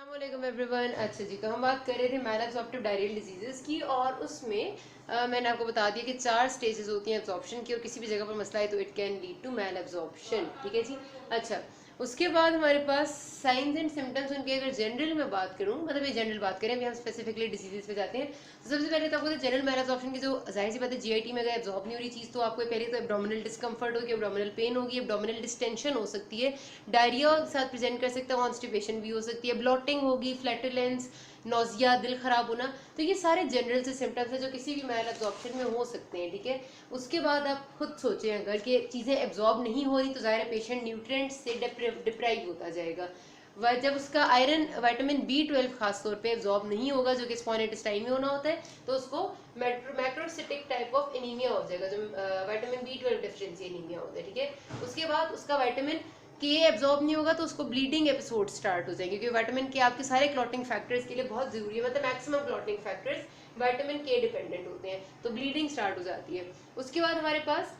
अस्सलामुअलैकुम एवरीवन। अच्छा जी, तो हम बात कर रहे थे मैलएब्सॉर्प्टिव डायरियल डिजीजेस की, और उसमें मैंने आपको बता दिया कि 4 स्टेजेस होती हैं एब्जॉर्प्शन की, और किसी भी जगह पर मसला है तो it can lead to malabsorption. ठीक है जी। अच्छा, उसके बाद हमारे पास साइंस एंड सिम्टम्स, उनके अगर जनरल में बात करूँ, मतलब ये जनरल बात करें, अभी हम स्पेसिफिकली डिजीजेस पे जाते हैं। तो सबसे पहले तो आपको जनरल मैल एब्जॉर्प्शन की जो जाहिर सी बात है, जीआईटी में अगर एब्जॉर्ब नहीं हो रही चीज़, तो आपको पहले तो एब्डोमिनल डिस्कम्फर्ट होगी, एब्डोमिनल पेन होगी, एब्डोमिनल डिस्टेंशन हो सकती है, डायरिया के साथ प्रेजेंट कर सकता है, कॉन्स्टिपेशन भी हो सकती है, ब्लॉटिंग होगी, फ्लैटुलेंस, नोजिया, दिल खराब होना। तो ये सारे जनरल से सिम्टम्स हैं जो किसी भी मैल एब्जॉर्प्शन में हो सकते हैं। ठीक है। उसके बाद आप खुद सोचें, अगर कि चीज़ें एब्जॉर्ब नहीं हो रही तो ज़ाहिर है पेशेंट न्यूट्रिएंट्स से डिप्राइव होता जाएगा। जब उसका आयरन विटामिन B12 खास तौर पे एब्जॉर्ब नहीं होगा, जो कि स्पॉन इंटेस्टाइन में होना होता है, तो उसको मैक्रोसिटिक टाइप ऑफ एनीमिया हो जाएगा, जो विटामिन B12 डेफिशिएंसी एनीमिया होता है। ठीक है। उसके बाद उसका विटामिन के एब्जॉर्ब नहीं होगा तो उसको ब्लीडिंग एपिसोड स्टार्ट हो जाएंगे, क्योंकि विटामिन के आपके सारे क्लॉटिंग फैक्टर्स के लिए बहुत जरूरी है, मतलब मैक्सिमम क्लॉटिंग फैक्टर्स विटामिन के डिपेंडेंट होते हैं, तो ब्लीडिंग स्टार्ट हो जाती है। उसके बाद हमारे पास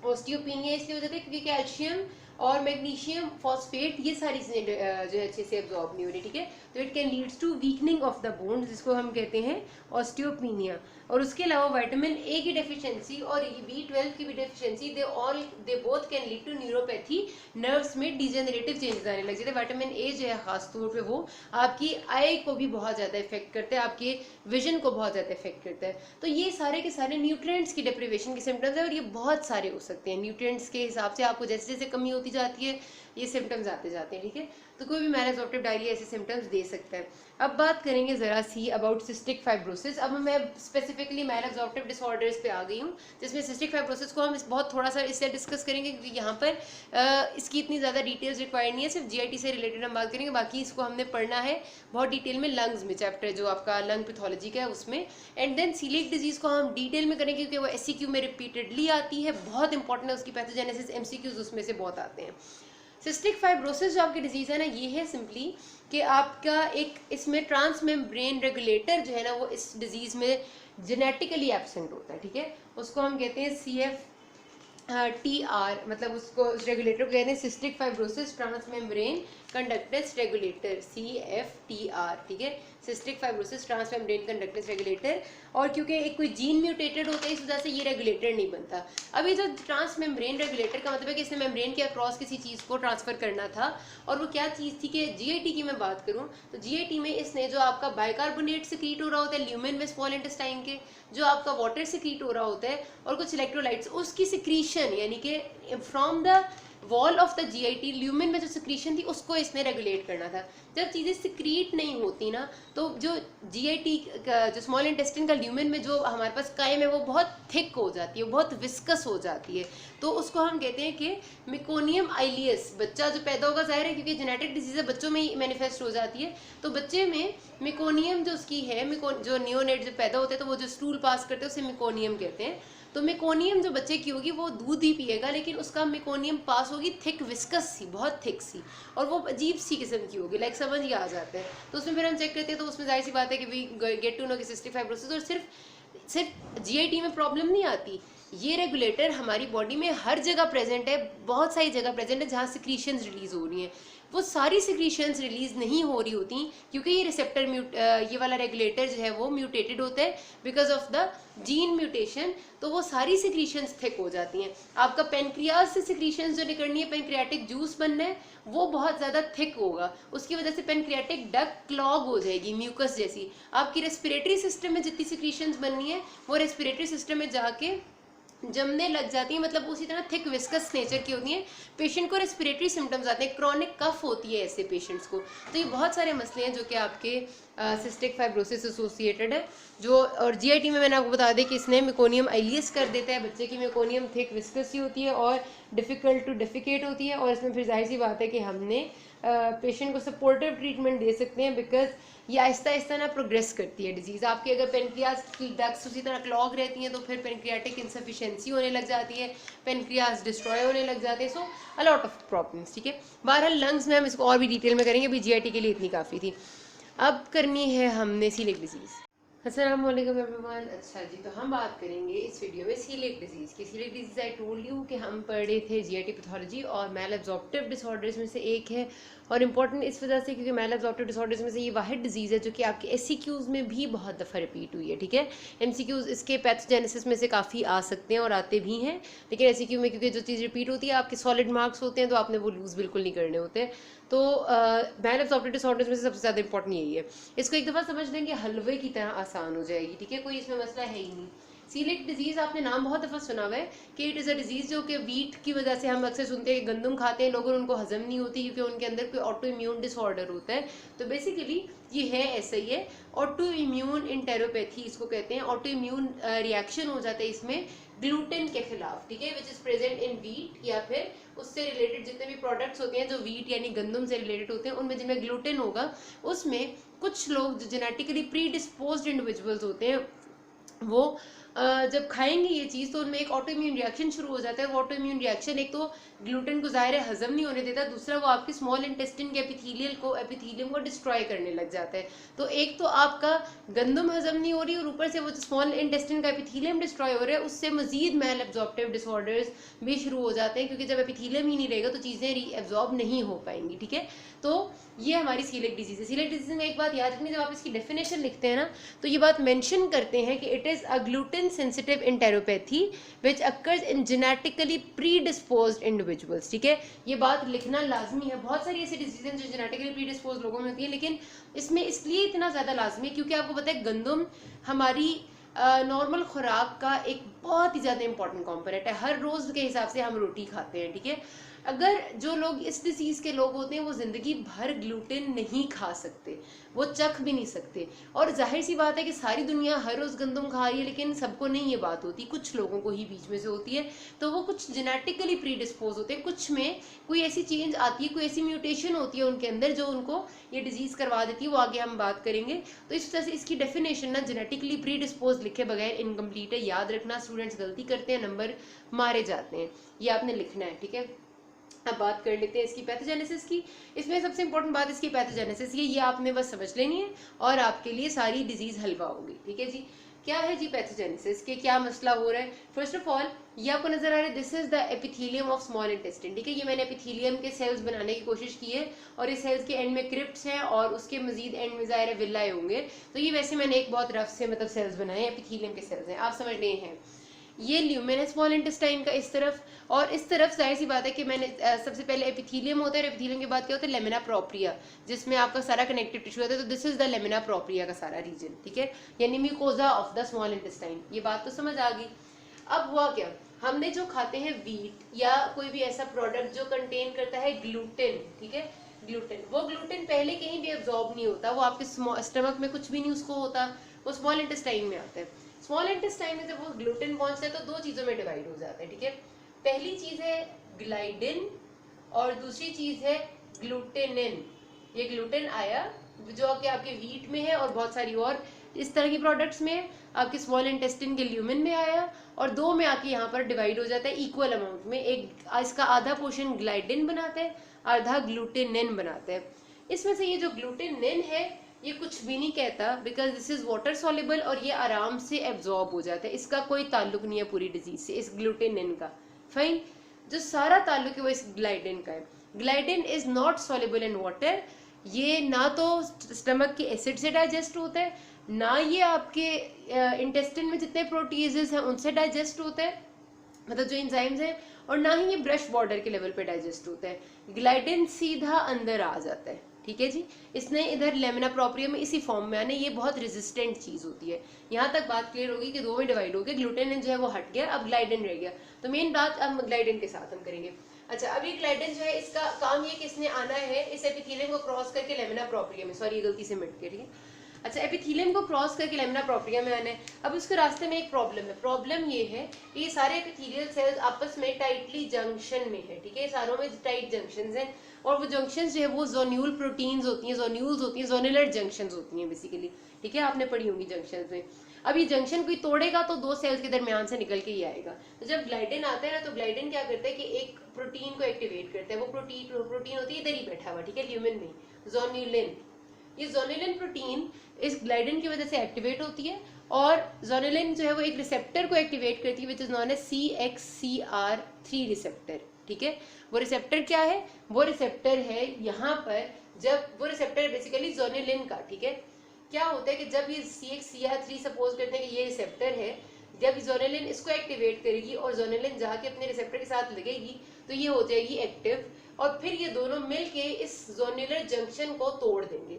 ऑस्टियोपिनिया इसलिए हो जाता है क्योंकि कैल्शियम और मैग्नीशियम फॉस्फेट ये सारी चीजें जो है अच्छे से एब्जॉर्ब नहीं हो रही। ठीक है। तो it can leads to weakening of the bones, जिसको हम कहते हैं ऑस्टियोपिनिया। और उसके अलावा विटामिन ए की डेफिशिएंसी और B12 की भी deficiency, they both can lead to neuropathy, nerves में डिजेनरेटिव चेंजेस आने लग जाते हैं। विटामिन ए जो है खास तौर पे वो आपकी आई को भी बहुत ज्यादा इफेक्ट करता है, आपके विजन को बहुत ज्यादा इफेक्ट करता है। तो ये सारे के सारे न्यूट्रिएंट्स की डिप्रिवेशन के सिम्टम्स है, और ये बहुत सारे हो सकते हैं। न्यूट्रिएंट्स के हिसाब से आपको जैसे जैसे कमी होती जाती है ये सिम्टम्स आते जाते हैं। ठीक है। तो कोई भी मैल एब्जॉर्प्टिव डायरिया ऐसे सिम्टम्स दे सकता है। अब बात करेंगे जरा सी अबाउट सिस्टिक फाइब्रोसिस। अब मैं स्पेसिफिकली मैल एब्जॉर्प्टिव डिसऑर्डर्स पे आ गई हूँ, जिसमें सिस्टिक फाइब्रोसिस को हम बहुत थोड़ा सा इससे डिस्कस करेंगे, क्योंकि यहाँ पर इसकी इतनी ज़्यादा डिटेल्स रिक्वायर्ड नहीं है, सिर्फ जीआईटी से रिलेटेड हम बात करेंगे। बाकी इसको हमने पढ़ना है बहुत डिटेल में लंग्स में, चैप्टर जो आपका लंग पैथोलॉजी का है उसमें। एंड देन सीलिएक डिजीज को हम डिटेल में करेंगे, क्योंकि वो SCQ में रिपीटेडली आती है, बहुत इंपॉर्टेंट है उसकी पैथोजेनेसिस, MCQs उसमें से बहुत आते हैं। सिस्टिक फाइब्रोसिस जो आपकी डिजीज है ना, ये है सिंपली कि आपका एक इसमें ट्रांस मेम्ब्रेन रेगुलेटर जो है ना, वो इस डिजीज में जेनेटिकली एब्सेंट होता है। ठीक है। उसको हम कहते हैं CFTR, मतलब उसको उस रेगुलेटर को कहते हैं cystic fibrosis transmembrane conductance regulator, CFTR। ठीक है। Cystic fibrosis transmembrane conductance regulator. और क्योंकि एक कोई जीन म्यूटेटेड होता है, इस वजह से ये रेगुलेटर नहीं बनता। अभी जो ट्रांस मेम्ब्रेन रेगुलेटर का मतलब है कि इसने मेम्ब्रेन के अक्रॉस किसी चीज़ को ट्रांसफर करना था, और वो क्या चीज़ थी कि जीआईटी की मैं बात करूँ तो जीआईटी में इसने जो आपका बाइकार्बोनेट सिक्रीट हो रहा होता है ल्यूमेन व स्मॉल इंटेस्टाइन के, जो आपका वाटर सिक्रीट हो रहा होता है, और कुछ इलेक्ट्रोलाइट्स, उसकी सिक्रीशन यानी कि from the wall of the GIT lumen में जो सिक्रीशन थी उसको इसने रेगुलेट करना था। जब चीज़ें सिक्रीट नहीं होती ना, तो जो जीआईटी जो स्मॉल इंटेस्टाइन का ल्यूमेन में जो हमारे पास कायम है वो बहुत थिक हो जाती है, बहुत विस्कस हो जाती है। तो उसको हम कहते हैं कि मिकोनियम आइलियस। बच्चा जो पैदा होगा, जाहिर है क्योंकि जेनेटिक डिजीज बच्चों में ही मैनिफेस्ट हो जाती है, तो बच्चे में मिकोनियम जो उसकी है, जो नियोनेट जो पैदा होते हैं तो वो जो स्टूल पास करते हैं उसे मिकोनियम कहते हैं। तो मेकोनियम जो बच्चे की होगी वो दूध ही पिएगा, लेकिन उसका मेकोनियम पास होगी थिक विस्कस सी, बहुत थिक सी, और वो अजीब सी किस्म की होगी, लाइक समझ ही आ जाता है। तो उसमें फिर हम चेक करते हैं, तो उसमें जाहिर सी बात है कि वी गेट टू नो कि सिस्टिक फाइब्रोसिस। और सिर्फ जीआईटी में प्रॉब्लम नहीं आती, ये रेगुलेटर हमारी बॉडी में हर जगह प्रेजेंट है, बहुत सारी जगह प्रेजेंट है जहाँ सिक्रीशंस रिलीज हो रही हैं। वो सारी सिक्रीशंस रिलीज नहीं हो रही होती क्योंकि ये रिसेप्टर ये वाला रेगुलेटर जो है वो म्यूटेटेड होता है because of the gene mutation. तो वो सारी सिक्रीशंस थिक हो जाती हैं। आपका पेनक्रियास से सिक्रीशंस जो निकलनी है, पेनक्रियाटिक जूस बनना है, वो बहुत ज़्यादा थिक होगा, उसकी वजह से पेनक्रियाटिक डक्ट क्लॉग हो जाएगी, म्यूकस जैसी। आपकी रेस्पिरेटरी सिस्टम में जितनी सिक्रीशंस बननी है वो रेस्पिरेटरी सिस्टम में जाके जमने लग जाती है, मतलब उसी तरह थिक विस्कस नेचर की होती है। पेशेंट को रेस्पिरेटरी सिम्टम्स आते हैं, क्रॉनिक कफ होती है ऐसे पेशेंट्स को। तो ये बहुत सारे मसले हैं जो कि आपके सिस्टिक फाइब्रोसिस एसोसिएटेड है। जो और जीआईटी में मैंने आपको बता दें कि इसने मेकोनियम आइलियस कर देता है, बच्चे की मेकोनियम थिक विस्कस ही होती है और डिफ़िकल्ट टू डिफिकेट होती है। और इसमें फिर जाहिर सी बात है कि हमने पेशेंट को सपोर्टिव ट्रीटमेंट दे सकते हैं, बिकॉज ये आहिस्ता आहिस्ता ना प्रोग्रेस करती है डिजीज़। आपकी अगर पेनक्रियास की डक्ट्स उसी तरह क्लॉग रहती हैं तो फिर पेनक्रियाटिक इंसफिशिएंसी होने लग जाती है, पेनक्रियास डिस्ट्रॉय होने लग जाते हैं, सो अ लॉट ऑफ प्रॉब्लम्स। ठीक है। बहरहाल लंग्स में हम इसको और भी डिटेल में करेंगे, अभी जीआईटी के लिए इतनी काफ़ी थी। अब करनी है हमने सीलिक डिजीज़। अस्सलाम वालेकुम एवरीवन। अच्छा जी, तो हम बात करेंगे इस वीडियो में सीलिएक डिजीज़ की। Celiac disease I told you कि हम पढ़े थे जीआईटी पैथोलॉजी और मैल एब्जॉर्प्टिव डिसऑर्डर्स में से एक है, और इम्पॉर्टेंट इस वजह से क्योंकि मैल एब्जॉर्प्टिव डिसऑर्डर्स में से ये वाहिद डिजीज़ है जो कि आपके एससीक्यूज़ में भी बहुत दफ़ा रिपीट हुई है। ठीक है, एमसीक्यूज़ इसके पैथोजेनेसिस में से काफ़ी आ सकते हैं और आते भी हैं, लेकिन एससीक्यू में क्योंकि जो चीज़ रिपीट होती है आपके सॉलिड मार्क्स होते हैं तो आपने वो लूज़ बिल्कुल नहीं करने होते। तो मैल एब्जॉर्प्टिव डिसऑर्डर्स में से सबसे ज़्यादा इंपॉर्टेंट यही है। इसको एक दफ़ा समझ लें कि हलवे की तरह आसान हो जाएगी। ठीक है, कोई इसमें मसला है ही नहीं। सीलिएक डिजीज आपने नाम बहुत दफ़ा सुना हुआ है कि इट इज़ अ डिजीज जो कि वीट की वजह से हम अक्सर सुनते हैं कि गंदम खाते हैं लोग और उनको हजम नहीं होती क्योंकि उनके अंदर कोई ऑटो इम्यून डिसऑर्डर होता है। तो बेसिकली ये है ऐसा ही है, ऑटो इम्यून इंटेरोपैथी इसको कहते हैं। ऑटो इम्यून रिएक्शन हो जाता है इसमें ग्लूटेन के खिलाफ। ठीक है, which is present in wheat या फिर उससे रिलेटेड जितने भी प्रोडक्ट्स होते हैं जो वीट यानी गंदम से रिलेटेड होते हैं उनमें जिनमें ग्लूटेन होगा उसमें कुछ लोग जो जेनेटिकली प्री डिस्पोज्ड इंडिविजुअल्स होते हैं वो जब खाएंगे ये चीज़ तो उनमें एक ऑटो इम्यून रिएक्शन शुरू हो जाता है। वो ऑटो इम्यून रिएक्शन एक तो ग्लूटेन को ज़ाहिर है हजम नहीं होने देता, दूसरा वो आपके स्मॉल इंटेस्टिन के एपिथीलियम को डिस्ट्रॉय करने लग जाता है। तो एक तो आपका गंदम हजम नहीं हो रही और ऊपर से वो स्मॉल इंटेस्टिन का एपिथीलियम डिस्ट्रॉय हो रहा है, उससे मजीद मैल एब्जॉर्प्टिव डिसऑर्डर्स भी शुरू हो जाते हैं क्योंकि जब एपिथीलियम ही नहीं रहेगा तो चीज़ें री एब्जॉर्ब नहीं हो पाएंगी। ठीक है, तो ये हमारी सीलिएक डिजीज है। सीलिएक डिजीज में एक बात याद रखनी, जब आप इसकी डेफिनेशन लिखते हैं ना तो ये बात मेंशन करते हैं कि it is a gluten sensitive enteropathy which occurs in genetically predisposed individuals. ठीक है, ये बात लिखना लाजमी है। बहुत सारी ऐसी डिजीज हैं जो जेनेटिकली प्री डिस्पोज लोगों में होती है, लेकिन इसमें इसलिए इतना ज़्यादा लाजमी है क्योंकि आपको पता है गंदम हमारी नॉर्मल खुराक का एक बहुत ही ज़्यादा इंपॉर्टेंट कॉम्पोनेंट है। हर रोज़ के हिसाब से हम रोटी खाते हैं। ठीक है, अगर जो लोग इस डिसीज़ के लोग होते हैं वो ज़िंदगी भर ग्लूटेन नहीं खा सकते, वो चख भी नहीं सकते। और जाहिर सी बात है कि सारी दुनिया हर रोज़ गंदम खा रही है, लेकिन सबको नहीं ये बात होती, कुछ लोगों को ही बीच में से होती है। तो वो कुछ जेनेटिकली प्री डिस्पोज होते हैं, कुछ में कोई ऐसी चेंज आती है, कोई ऐसी म्यूटेशन होती है उनके अंदर जो उनको ये डिजीज़ करवा देती है। वो आगे हम बात करेंगे। तो इस वजह से इसकी डेफिनेशन ना जेनेटिकली प्री डिस्पोज लिखे बगैर इनकम्प्लीट है। याद रखना, स्टूडेंट्स गलती करते हैं, नंबर मारे जाते हैं, ये आपने लिखना है। ठीक है, अब बात कर लेते हैं इसकी पैथोजेनेसिस की। इसमें सबसे इंपॉर्टेंट बात इसकी पैथोजेनेसिस ये आपने बस समझ लेनी है और आपके लिए सारी डिजीज हलवा होगी। ठीक है जी, क्या है जी पैथोजेनेसिस के, क्या मसला हो रहा है? फर्स्ट ऑफ ऑल ये आपको नजर आ रहा है, this is the epithelium of small intestine. ठीक है, ये मैंने एपिथेलियम के सेल्स बनाने की कोशिश की है और इस सेल्स के एंड में क्रिप्ट्स हैं और उसके मजीद एंड में ज़ाहिर विल्लाए होंगे। तो ये वैसे मैंने एक बहुत रफ से मतलब सेल्स बनाए हैं, एपिथेलियम के सेल्स हैं, आप समझ रहे हैं। ये ल्यूमेन है स्मॉल इंटेस्टाइन का इस तरफ, और इस तरफ जाहिर सी बात है कि मैंने सबसे पहले एपिथेलियम होता है और एपिथेलियम के बाद क्या होता है, लेमिना प्रोप्रिया, जिसमें आपका सारा कनेक्टिव टिश्यू होता है। तो this is the lamina propria का सारा रीजन। ठीक है, यानी mucosa of the small intestine. ये बात तो समझ आ गई। अब हुआ क्या, हमने जो खाते हैं वीट या कोई भी ऐसा प्रोडक्ट जो कंटेन करता है ग्लूटेन, ठीक है, ग्लूटेन, वो ग्लूटेन पहले कहीं भी एब्जॉर्ब नहीं होता, वो आपके स्टमक में कुछ भी नहीं उसको होता, वो स्मॉल इंटेस्टाइन में आता है। स्मॉल इंटेस्टाइन में जब वो ग्लूटेन पहुंचता है तो दो चीजों में डिवाइड हो जाता है। ठीक है, पहली चीज है ग्लाइडिन और दूसरी चीज है ग्लूटेनिन। ये ग्लूटेन आया जो कि आपके वीट में है और बहुत सारी और इस तरह की प्रोडक्ट्स में, आपके स्मॉल इंटेस्टिन के ल्यूमिन में आया और दो में आके यहाँ पर डिवाइड हो जाता है इक्वल अमाउंट में। एक इसका आधा पोर्शन ग्लाइडिन बनाता है, आधा ग्लूटेनिन बनाता है। इसमें से ये जो ग्लूटेनिन है ये कुछ भी नहीं कहता because this is water soluble और ये आराम से एब्जॉर्ब हो जाता है। इसका कोई ताल्लुक नहीं है पूरी डिजीज से इस ग्लूटेनिन का। फाइन, जो सारा ताल्लुक है वो इस ग्लाइडिन का है। Gliadin is not soluble in water, ये ना तो स्टमक के एसिड से डाइजेस्ट होता है, ना ये आपके इंटेस्टिन में जितने प्रोटीजेस हैं उनसे डाइजेस्ट होता है, मतलब जो एंजाइम्स हैं, और ना ही ये ब्रश बॉर्डर के लेवल पे डाइजेस्ट होता है। ग्लाइडिन सीधा अंदर आ जाता है। ठीक है जी, इसने इधर लेमिना प्रोप्रिया में इसी फॉर्म में आने, ये बहुत रेजिस्टेंट चीज होती है। यहाँ तक बात क्लियर होगी कि दो में डिवाइड हो गया, ग्लूटेनिन जो है वो हट गया, अब ग्लाइडिन रह गया। तो मेन बात अब ग्लाइडिन के साथ हम करेंगे। अच्छा, अभी ग्लाइडिन जो है इसका काम ये किसने आना है, इस एपिथेलियम को क्रॉस करके लेमिना प्रोप्रिया में, सॉरी गलती से मिट गया। ठीक है, अच्छा, एपिथेलियम को क्रॉस करके लेमिना प्रोप्रिया में आना है। अब उसके रास्ते में एक प्रॉब्लम है, प्रॉब्लम ये है कि ये सारे एपिथेलियल सेल्स आपस में टाइटली जंक्शन में है। ठीक है, सारों में टाइट जंक्शंस हैं और वो जंक्शंस जो है वो जोन्यूल प्रोटीन्स होती हैं, जोन्यूल्स होती हैं, जोनुलर जंक्शंस होती हैं बेसिकली। ठीक है, आपने पढ़ी होंगी जंक्शंस में। अब ये जंक्शन कोई तोड़ेगा तो दो सेल्स के दरमियान से निकल के ही आएगा। तो जब ग्लाइडिन आता है ना, तो ग्लाइडिन क्या करता है कि एक प्रोटीन को एक्टिवेट करता है। वो प्रोटीन होती है इधर ही बैठा हुआ, ठीक है, ल्यूमिन में, जोन्यूलिन। ये ज़ोनिलिन प्रोटीन इस ग्लाइडिन की वजह से एक्टिवेट होती है और ज़ोनिलिन जो है वो एक रिसेप्टर को एक्टिवेट करती है which is known as CXCR3 receptor. ठीक है, वो रिसेप्टर क्या है? वो रिसेप्टर है यहाँ पर, जब वो रिसेप्टर बेसिकली ज़ोनिलिन का, ठीक है, क्या होता है कि जब ये CXCR3 सपोज करते हैं कि ये रिसेप्टर है, जब ज़ोनिलिन इसको एक्टिवेट करेगी और ज़ोनिलिन जाके अपने रिसेप्टर के साथ लगेगी तो ये हो जाएगी एक्टिव और फिर ये दोनों मिलके इस ज़ोनिलर जंक्शन को तोड़ देंगे।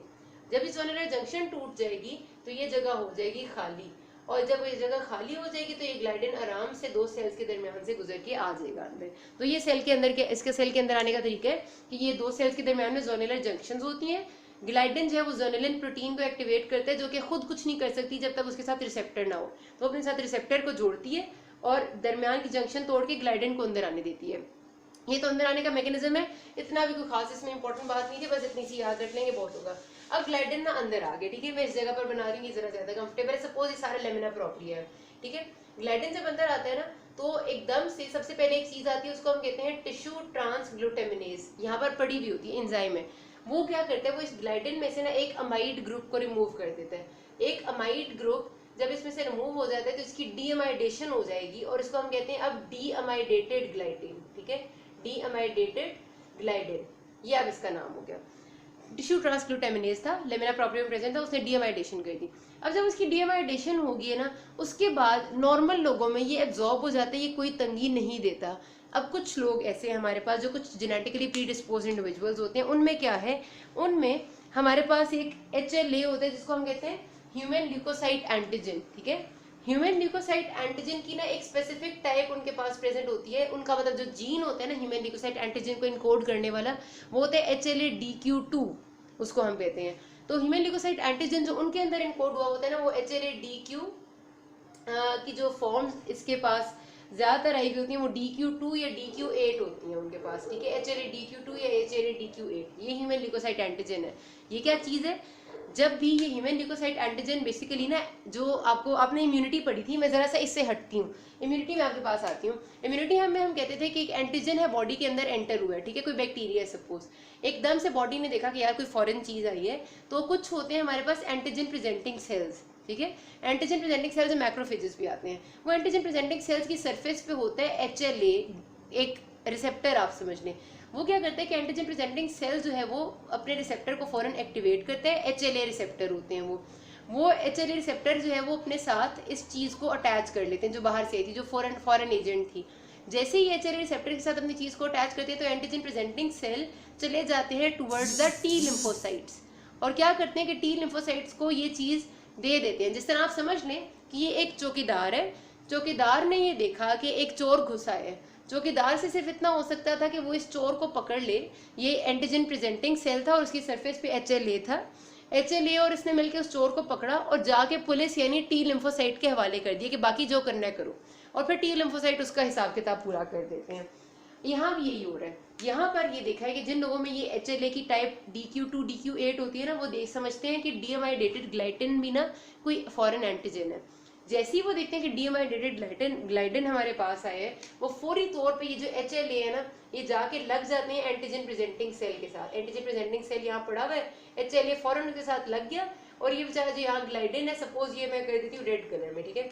जब इस ज़ोनिलर जंक्शन टूट जाएगी तो ये जगह हो जाएगी खाली और जब ये जगह खाली हो जाएगी तो ये ग्लाइडिन आराम से दो सेल्स के दरमियान से गुजर के आ जाएगा अंदर। तो ये सेल के अंदर के इसके सेल के अंदर आने का तरीका है कि ये दो सेल्स के दरमियान में ज़ोनिलर जंक्शंस होती हैं। ग्लाइडिन जो है वो ज़ोनिलिन प्रोटीन को एक्टिवेट करता है जो कि खुद कुछ नहीं कर सकती जब तक उसके साथ रिसेप्टर ना हो, तो अपने साथ रिसेप्टर को जोड़ती है और दरमियान की जंक्शन तोड़ के ग्लाइडिन को अंदर आने देती है। ये तो अंदर आने का मैकेनिज्म है, इतना भी कोई खास इसमें इंपॉर्टेंट बात नहीं थी, बस इतनी सी याद रख लेंगे बहुत होगा। अब ग्लाइडिन ना अंदर आ गए, ठीक है, मैं इस जगह पर बना रही हूँ जरा ज्यादा कंफर्टेबल है। सपोज ये सारा लेमिना प्रोप्रिया है, ठीक है, ग्लाइडिन जब अंदर आता है ना तो एकदम से सबसे पहले एक चीज आती है उसको हम कहते हैं टिश्यू ट्रांसग्लूटामिनेज, यहाँ पर पड़ी हुई होती है एंजाइम है। वो क्या करता है, वो इस ग्लाइडिन में से ना एक अमाइड ग्रुप को रिमूव कर देता है। एक अमाइड ग्रुप जब इसमें से रिमूव हो जाता है तो इसकी डीअमाइडेशन हो जाएगी और इसको हम कहते हैं अब डीअमाइडेटेड ग्लाइडिन। ठीक है, डीअमाइडेटेड ग्लाइडिन, ये अब इसका नाम हो गया। टिश्यू ट्रांसग्लूटामिनेज था, लेमिना प्रोप्रिया में प्रेजेंट था, उसने डीअमाइडेशन कर दी। अब जब उसकी डीअमाइडेशन होगी है ना, उसके बाद नॉर्मल लोगों में ये एब्जॉर्ब हो जाता है, ये कोई तंगी नहीं देता। अब कुछ लोग ऐसे हैं हमारे पास जो कुछ जेनेटिकली प्रीडिस्पोज्ड इंडिविजुअल्स होते हैं, उनमें क्या है, उनमें हमारे पास एक HLA होता है जिसको हम कहते हैं ह्यूमन ल्यूकोसाइट एंटीजन। ठीक है, ह्यूमन ल्यूकोसाइट एंटीजन की ना एक स्पेसिफिक टाइप उनके पास प्रेजेंट होती है। उनका मतलब जो जीन होता है ना ह्यूमन ल्यूकोसाइट एंटीजन को इनकोड करने वाला, वो होता है HLA-DQ2, उसको हम कहते हैं। तो ह्यूमन ल्यूकोसाइट एंटीजन जो उनके अंदर इनकोड हुआ होता है ना, वो HLA-DQ की जो फॉर्म इसके पास ज्यादातर आई हुई होती है वो DQ2 या DQ8 होती है उनके पास। ठीक है, HLA-DQ2 या HLA-DQ8, ये ह्यूमन ल्यूकोसाइट एंटीजन है। ये क्या चीज है, जब भी ये ह्यूमन ल्यूकोसाइट एंटीजन बेसिकली ना, जो आपने इम्यूनिटी पढ़ी थी, मैं जरा सा इससे हटती हूँ, इम्यूनिटी में आपके पास आती हूँ। इम्यूनिटी हम कहते थे कि एक एंटीजन है बॉडी के अंदर एंटर हुआ है, ठीक है, कोई बैक्टीरिया है सपोज, एकदम से बॉडी ने देखा कि यार कोई फॉरेन चीज आई है, तो कुछ होते हैं हमारे पास एंटीजन प्रेजेंटिंग सेल्स। ठीक है, एंटीजन प्रेजेंटिंग सेल्स मैक्रोफेजेस भी आते हैं। वो एंटीजन प्रेजेंटिंग सेल्स की सरफेस पे होता है HLA, एक रिसेप्टर आप समझ लें। वो क्या करते हैं कि एंटीजन प्रेजेंटिंग सेल जो है वो अपने रिसेप्टर को फौरन एक्टिवेट करते हैं। HLA रिसेप्टर होते हैं वो HLA रिसेप्टर जो है वो अपने साथ इस चीज को अटैच कर लेते हैं जो बाहर से आई थी, जो फॉरेन एजेंट थी। जैसे ही HLA रिसेप्टर के साथ अपनी चीज को अटैच करते हैं तो एंटीजन प्रेजेंटिंग सेल चले जाते हैं टुवर्ड्स द T लिम्फोसाइट्स और क्या करते हैं कि T लिम्फोसाइट्स को ये चीज दे देते हैं। जिस तरह आप समझ लें कि ये एक चौकीदार है, चौकीदार ने ये देखा कि एक चोर घुसा है, चौकीदार से सिर्फ इतना हो सकता था कि वो इस चोर को पकड़ ले। ये एंटीजन प्रेजेंटिंग सेल था और उसकी सरफेस पे HLA था, HLA और इसने मिलकर उस चोर को पकड़ा और जाके पुलिस यानी T लिम्फोसाइट के हवाले कर दिया कि बाकी जो करना है करो, और फिर T लिम्फोसाइट उसका हिसाब किताब पूरा कर देते हैं। यहाँ भी यही हो रहा है। यहाँ पर ये देखा है कि जिन लोगों में ये HLA की टाइप DQ2 DQ8 होती है ना, वो देख समझते हैं कि डीअमाइडेटेड ग्लाइडिन भी ना कोई फॉरेन एंटीजन है। जैसे ही वो देखते हैं कि डीअमाइडेटेड ग्लाइडिन हमारे पास आए हैं, वो फौरी तौर पे ये जो HLA है ना, ये जाके लग जाते हैं एंटीजन प्रेजेंटिंग सेल के साथ। एंटीजन प्रेजेंटिंग सेल यहाँ पड़ा हुआ है, HLA फौरन उसके साथ लग गया और ये बेचारा जो यहाँ ग्लाइडिन है, सपोज ये मैं कर देती हूँ रेड कलर में, ठीक है,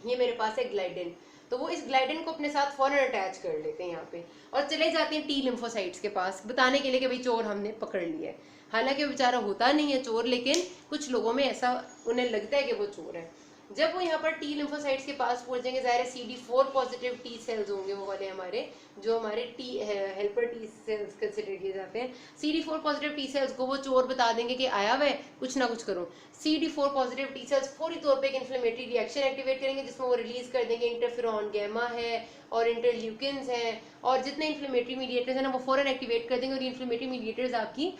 ये मेरे पास है ग्लाइडिन, तो वो इस ग्लाइडिन को अपने साथ फौरन अटैच कर लेते हैं यहाँ पे और चले जाते हैं T लिम्फोसाइट्स के पास बताने के लिए कि भाई चोर हमने पकड़ लिया है। हालांकि वो बेचारा होता नहीं है चोर, लेकिन कुछ लोगों में ऐसा उन्हें लगता है कि वो चोर है। जब वो यहाँ पर T लिम्फोसाइट्स के पास पहुंचेंगे, ज़ाहिर CD4 पॉजिटिव T सेल्स होंगे, वो वाले हमारे जो हमारे T helper T cells consider किए जाते हैं। CD4 पॉजिटिव T सेल्स को वो चोर बता देंगे कि आया हुआ है, कुछ ना कुछ करो। CD4 पॉजिटिव T सेल्स फौरी तौर पे एक इन्फ्लेमेटरी रिएक्शन एक्टिवेट करेंगे जिसमें वो रिलीज कर देंगे इंटरफेरॉन गैमा है और इंटरल्यूकिन्स हैं और जितने इन्फ्लेमेटरी मीडिएटर्स हैं ना, वो फौरन एक्टिवेट कर देंगे और इन्फ्लेमेटरी मीडिएटर्स आपकी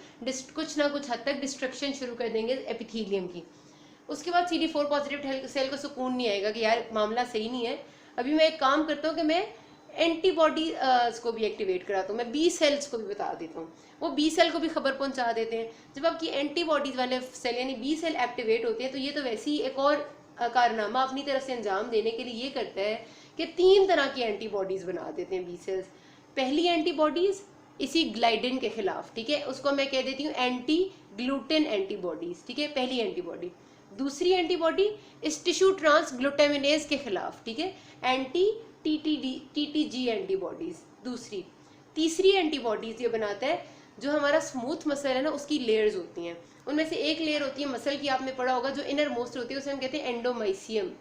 कुछ ना कुछ हद तक डिस्ट्रक्शन शुरू कर देंगे एपिथेलियम की। उसके बाद CD4 पॉजिटिव सेल को सुकून नहीं आएगा कि यार मामला सही नहीं है, अभी मैं एक काम करता हूँ कि मैं एंटीबॉडी को भी एक्टिवेट कराता हूँ, मैं B सेल्स को भी बता देता हूँ। वो B सेल को भी खबर पहुंचा देते हैं। जब आपकी एंटीबॉडीज वाले सेल यानी B सेल एक्टिवेट होते हैं तो ये तो वैसे ही एक और कारनामा अपनी तरफ से अंजाम देने के लिए ये करता है कि 3 तरह की एंटीबॉडीज बना देते हैं B सेल्स। पहली एंटीबॉडीज इसी ग्लाइडिन के खिलाफ, ठीक है। उसको मैं कह देती हूँ एंटी ग्लूटेन एंटीबॉडीज, ठीक है, पहली एंटीबॉडी। दूसरी एंटीबॉडी इस टिश्यू ट्रांस ग्लूटामिनेज के खिलाफ, ठीक है, एंटी टीटीजी एंटीबॉडीज दूसरी। तीसरी एंटीबॉडीज ये बनाता है जो हमारा स्मूथ मसल है ना, उसकी लेयर्स होती हैं, उनमें से एक लेयर होती है मसल की, आपने पढ़ा होगा, जो इनर मोस्ट होती है, उसे हम कहते हैं एंडोमाइसियम।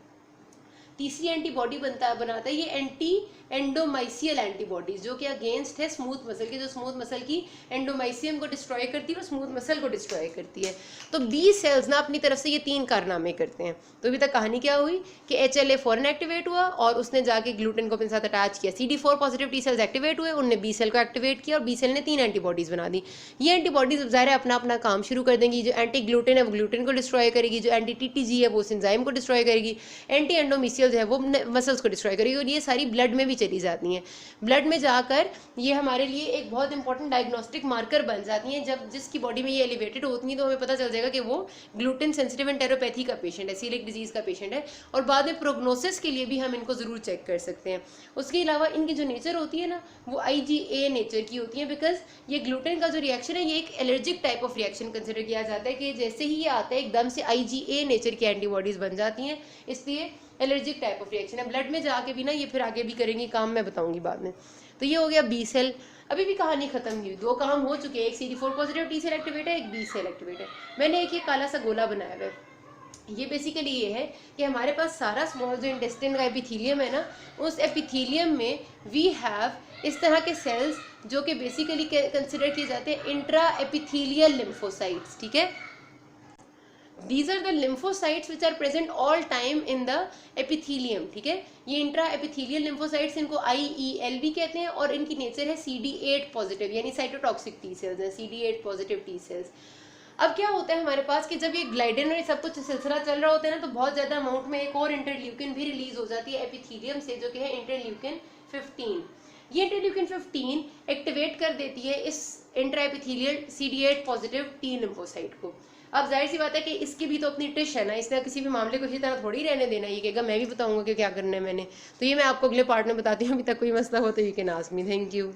तीसरी एंटीबॉडी बनाता है ये एंटी एंडोमाइसियल एंटीबॉडीज, जो कि अगेंस्ट है स्मूथ मसल के, जो स्मूथ मसल की एंडोमाइसियम को डिस्ट्रॉय करती है और स्मूथ मसल को डिस्ट्रॉय करती है। तो बी सेल्स ना अपनी तरफ से ये 3 कारनामे करते हैं। तो अभी तक कहानी क्या हुई कि HLA-4 एक्टिवेट हुआ और उसने जाके ग्लूटेन को अपने साथ अटैच किया, CD4 positive T cells activate हुए, उनने बी सेल को एक्टिवेट किया और बी सेल ने 3 एंटीबॉडीज बना दी। ये एंटीबॉडीज ज़ाहिर है अपना अपना काम शुरू कर देंगी। जो एंटी ग्लूटेन है वो ग्लूटेन को डिस्ट्रॉय करेगी, जो एंटी TTG है वो उस एंजाइम को डिस्ट्रॉय करेगी, एंटी एंडोमीसियल है वो मसल्स को डिस्ट्रॉय करेगी, और ये सारी ब्लड में भी चली जाती हैं। ब्लड में जाकर ये हमारे लिए एक बहुत इंपॉर्टेंट डायग्नोस्टिक मार्कर बन जाती हैं। जब जिसकी बॉडी में ये एलिवेटेड होती हैं तो हमें पता चल जाएगा कि वो ग्लूटेन सेंसिटिव एंटेरोपैथी का पेशेंट है, सीलिक डिजीज का पेशेंट है, और बाद में प्रोग्नोसिस के लिए भी हम इनको जरूर चेक कर सकते हैं। उसके अलावा इनकी जो नेचर होती है ना, वो IgA नेचर की होती है, बिकॉज ये ग्लूटेन का जो रिएक्शन है ये एक allergic type of reaction consider किया जाता है, कि जैसे ही ये आता है एकदम से IgA नेचर की एंटीबॉडीज बन जाती हैं, इसलिए एलर्जिक टाइप ऑफ रिएक्शन है। ब्लड में जाके भी ना ये फिर आगे भी करेंगी काम, मैं बताऊंगी बाद में। तो ये हो गया बी सेल। अभी भी कहानी खत्म हुई, 2 काम हो चुके हैं, एक CD4 positive T cell activate है, एक बी सेल एक्टिवेट है। मैंने एक ये काला सा गोला बनाया हुआ है, ये बेसिकली ये है कि हमारे पास सारा स्मॉल जो इंटेस्टाइन का एपिथेलियम है ना, उस एपिथेलियम में वी हैव इस तरह के सेल्स जो कि बेसिकली कंसिडर किए जाते हैं इंट्रा एपिथेलियल लिम्फोसाइट्स, ठीक है। These are the lymphocytes which are present all time in the epithelium, ठीक है। ये इंट्रा एपिथेलियल लिम्फोसाइट्स, इनको IEL भी कहते हैं, और इनकी नेचर है CD8 पॉजिटिव, यानी साइटोटॉक्सिक टी सेल्स हैं, CD8 पॉजिटिव टी सेल्स। अब क्या होता है हमारे पास कि जब ये ग्लाइडिन और ये सब कुछ सिलसिला चल रहा होता है ना, तो बहुत ज़्यादा अमाउंट में एक और इंटरल्यूकिन भी रिलीज हो जाती है एपिथेलियम से, जो कि है इंटरल्यूकिन 15। ये इंटरल्यूकिन 15 एक्टिवेट कर देती है इस intra epithelial CD8 positive T lymphocyte को। अब जाहिर सी बात है कि इसकी भी तो अपनी टिश है ना, इसने किसी भी मामले को इसी तरह थोड़ी रहने देना। ये कहेगा मैं भी बताऊंगा कि क्या करना है मैंने। तो ये मैं आपको अगले पार्ट में बताती हूँ। अभी तक कोई मसला हो तो you can ask me. Thank you.